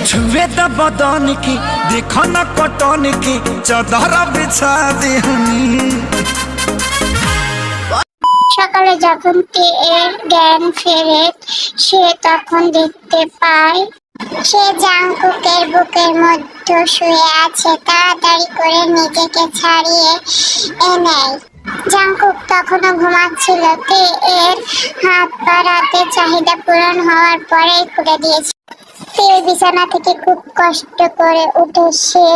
छुए द बदन की देखो न कटन की चादर बिछा देहनी। সকালে যখন এর জ্ঞান ফেরে সে তখন দেখতে পায় সে জাংকুকের বুকের মধ্যে শুয়ে আছে। তাড়াতাড়ি করে নিজেকে ছাড়িয়ে নেয়। জাংকুক তখনও ঘুমাচ্ছিল। তে এর হাত পা রাতের চাহিদা পূরণ হওয়ার পরেই খুলে দিয়েছে। তে বিছানা থেকে খুব কষ্ট করে উঠে সে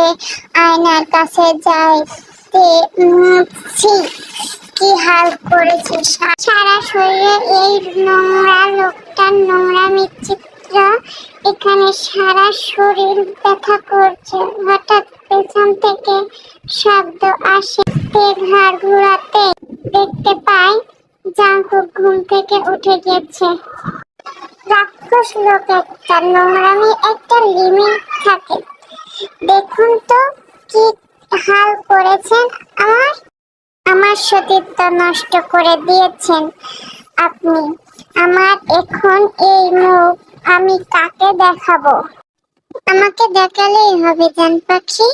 আয়নার কাছে যায়। তে কি হাল করেছে সারা শরীরে এই নোংরা লোকটার নোংরামি চিত্র। এখানে সারা শরীর ব্যথা করছে। হঠাৎ পেছন থেকে শব্দ আসে। তে ঘাড় ঘুরাতে দেখতে পায় জাংকুক ঘুম থেকে উঠে গেছে। রাক্ষস লোক একটা, নোংরামি একটা লিমিট থাকে। দেখুন তো কি হাল করেছেন আমার সতীত্ব নষ্ট করে দিয়েছেন আপনি। আমার এখন এই মুখ আমি কাকে দেখাবো? আমাকে দেখালেই হবে জান পাখি।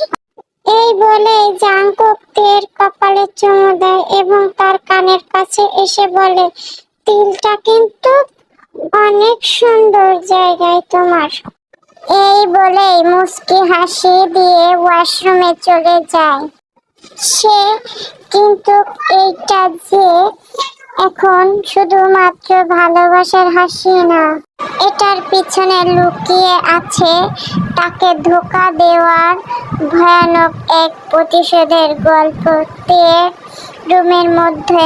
এই বলে জাংকুক তের কপালে চুমু দেয় এবং তার কানের কাছে এসে বলে, তিলটা কিন্তু অনেক সুন্দর জায়গায় তোমার। এই বলেই মুচকি হাসি দিয়ে ওয়াশরুমে চলে যায় সে। কিন্তু এইটা যে এখন শুধুমাত্র ভালোবাসার হাসি না, এটার পিছনে লুকিয়ে আছে তাকে ধোঁকা দেওয়ার ভয়ানক এক প্রতিশোধের গল্প। তে রুমের মধ্যে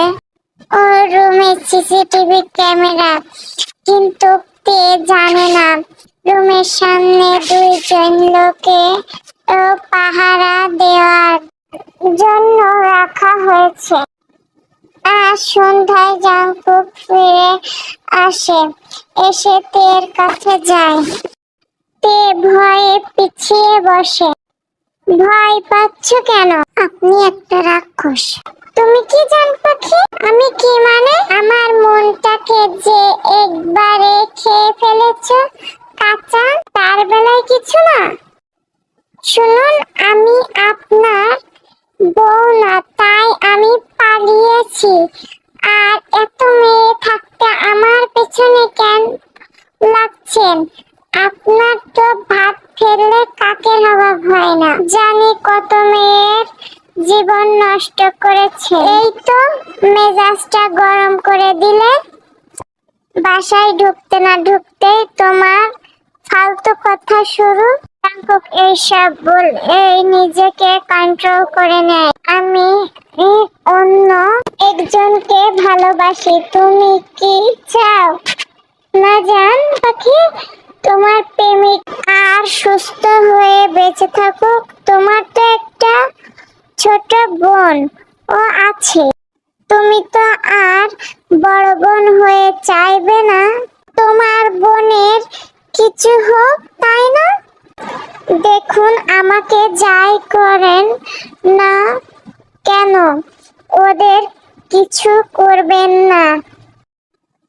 ওর রুমে সিসিটিভি ক্যামেরা, কিন্তু তে জানে না রুমের সামনে দুইজন লোকে পাহারা দেওয়ার জন্য রাখা হয়েছে। আজ সন্ধ্যায় জাংকুক ফিরে এসে তের কাছে যায়। তে ভয়ে পিছিয়ে বসে। ভয় পাচ্ছ কেন? আপনি একটা রাক্ষস। তুমি কি জান পাখি? আমি কি মানে? আমার মনটাকে যে একবারে খেয়ে ফেলেছ কাঁচা, তার বেলায় কিছু না। শুনুন, আমি আপনার বউ না, তাই আমি পালিয়েছি। আর এত মেয়ে থাকতে আমার পেছনে কেন লাগছেন? আপনার তো ভাত ফেললে কাকের অভাব হয় না। জানি কত মেয়ের জীবন নষ্ট করেছে। এই তো মেজাজটা গরম করে দিলে। বাসায় ঢুকতে না ঢুকতেই তোমার ফালতু কথা শুরু। জাংকুক এইসব বলে নিজেকে কন্ট্রোল করে নেয়। আমি অন্য একজনকে ভালোবাসি। তুমি কি চাও না জান পাখি তোমার প্রেমিক আর সুস্থ হয়ে বেঁচে থাকুক? তোমার তো একটা ছোট বোন ও আছে। তুমি তো আর বড় বোন হয়ে চাইবে না তোমার বোনের কিছু হোক, তাই না? দেখুন, আমাকে যাই করেন না কেন ওদের কিছু করবেন না।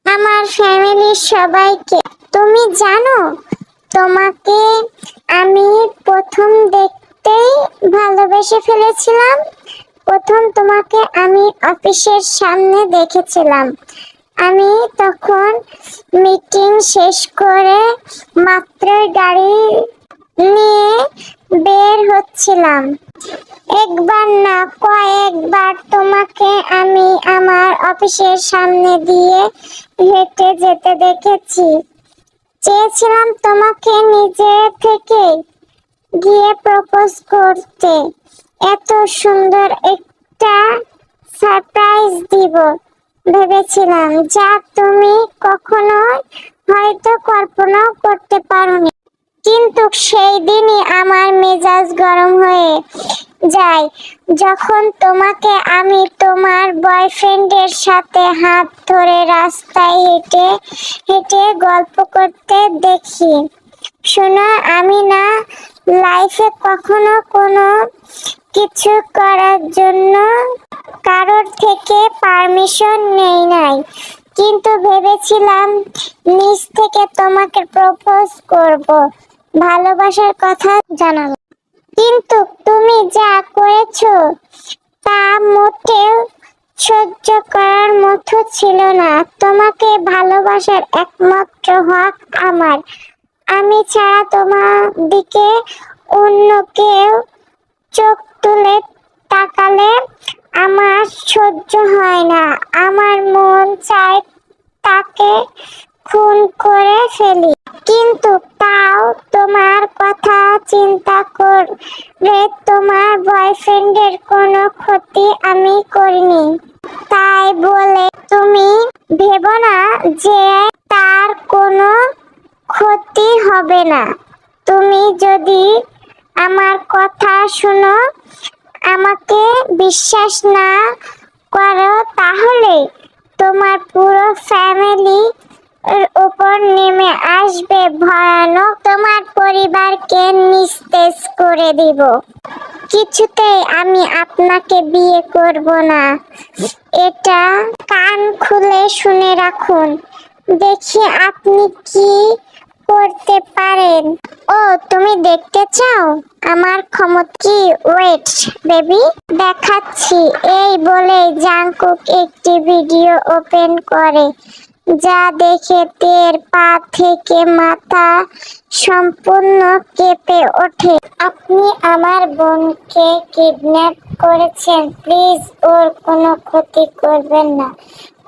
আমার ফ্যামিলির সবাইকে। তুমি জানো, তোমাকে আমি প্রথম দেখতেই ভালোবেসে ফেলেছিলাম। প্রথম তোমাকে আমি অফিসের সামনে দেখেছিলাম। আমি তখন মিটিং শেষ করে মাত্র গাড়ি নিয়ে বের হচ্ছিলাম। একবার না কয়েকবার তোমাকে আমি আমার অফিসের সামনে দিয়ে হেঁটে যেতে দেখেছি। চেয়েছিলাম তোমাকে নিজে থেকে গিয়ে প্রপোজ করতে। এত সুন্দর একটা সারপ্রাইজ দিব ভেবেছিলাম, যা তুমি কখনো হয়তো কল্পনাও করতে পারোনি। কিন্তু সেই দিনই আমার মেজাজ গরম হয়ে যায় যখন তোমাকে আমি তোমার বয়ফ্রেন্ডের সাথে হাত ধরে রাস্তায় হেঁটে হেঁটে গল্প করতে দেখি। শোনো, আমি না লাইফে কখনো কোনো কিছু করার জন্য কারোর থেকে পারমিশন নেই নাই, কিন্তু ভেবেছিলাম নিজ থেকে তোমাকে প্রপোজ করব। ভালোবাসার কথা জানাবো। কিন্তু তুমি যা করেছো তা মোটেও সহ্য করার মতো ছিল না। তোমাকে ভালোবাসার একমাত্র হক আমার। আমি ছাড়া তোমার দিকে অন্য কেউ চোখ তুলে তাকালে আমার সহ্য হয় না। আমার মন চায় তাকে খুন করে ফেলি, কিন্তু তাও তোমার কথা চিন্তা করে তোমার বয়ফ্রেন্ডের কোনো ক্ষতি আমি করিনি। তাই বলে তুমি ভেবো না যে তার কোনো ক্ষতি হবে না। তুমি যদি আমার কথা শোনো, আমাকে বিশ্বাস না করো, তাহলে তোমার পুরো ফ্যামিলি উপর নেমে আসবে ভয়ানক। তোমার পরিবারকে নিস্তেজ করে দিব। কিছুতেই আমি আপনাকে বিয়ে করব না। এটা কান খুলে শুনে রাখুন। দেখি আপনি কি করতে পারেন। ও, তুমি দেখতে চাও আমার ক্ষমতা কি? ওয়েট বেবি, দেখাচ্ছি। এই বলে জাংকুক একটি ভিডিও ওপেন করে, যা দেখে তের পা থেকে মাথা সম্পূর্ণ কেঁপে ওঠে। আপনি আমার বোনকে কিডন্যাপ করেছেন। প্লিজ ওর কোনো ক্ষতি করবেন না।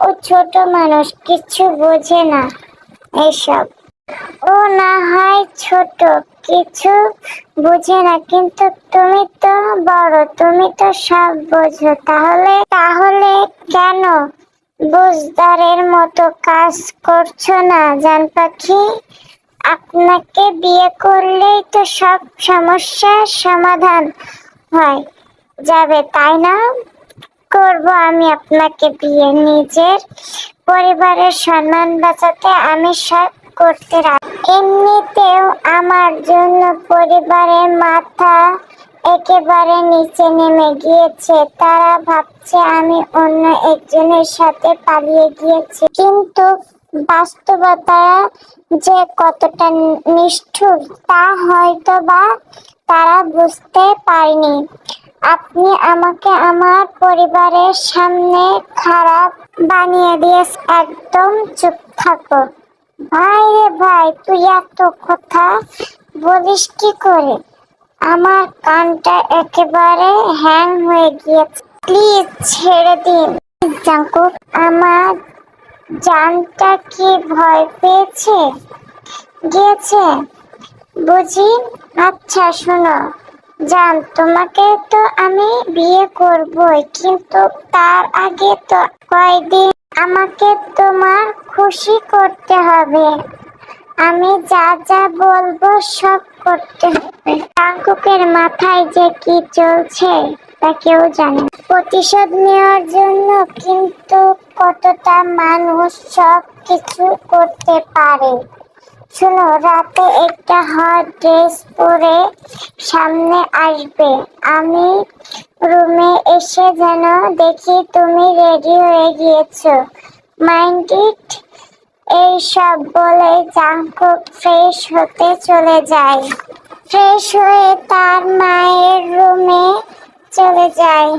ও ছোট মানুষ, কিছু বোঝে না এসব। ও না হয় ছোট, কিছু বুঝে না, কিন্তু তুমি তো বড়, তুমি তো সব বোঝো। তাহলে কেন বুঝদারের মতো কাজ করছো না জান পাখি? আপনাকে বিয়ে করলেই তো সব সমস্যার সমাধান হয়ে যাবে, তাই না? করব আমি আপনাকে বিয়ে। নিজের পরিবারের সম্মান বাঁচাতে আমি সব করতে রাজি। এমনিতেও আমার জন্য পরিবারের মাথা একেবারে নিচে নেমে গিয়েছে। তারা ভাবছে আমি অন্য একজনের সাথে পালিয়ে গিয়েছি, কিন্তু বাস্তবতা যে কতটা নিষ্ঠুর তা হয়তো বা তারা বুঝতে পারেনি। আপনি আমাকে আমার পরিবারের সামনে খারাপ বানিয়ে দিয়েছ। একদম চুপ থাকো। ভাই রে ভাই, তুই এত কথা বলিস কি করে? আমার কানটা একেবারে হ্যাং হয়ে গিয়েছে। প্লিজ ছেড়ে দিন। জাঙ্কুক, আমার জানটা কি ভয় পেয়েছে গিয়েছে বুঝি? আচ্ছা শোনো জান, তোমাকে তো আমি বিয়ে করবই, কিন্তু তার আগে তো কয়দিন আমাকে তোমার খুশি করতে হবে। আমি যা যা বলবো সব করতে হবে। জাংকুকের মাথায় যে কি চলছে তা কেউ জানে। প্রতিশোধ নেওয়ার জন্য কিন্তু কতটা মানুষ সব কিছু করতে পারে। শোনো, রাতে একটা হট ড্রেস পরে সামনে আসবে। আমি রুমে এসে যেন দেখি তুমি রেডি হয়ে গিয়েছো। Mind it. এই সব বলে জাংকুক ফ্রেশ হতে চলে যায়। ফ্রেশ হয়ে তার মায়ের রুমে চলে যায়।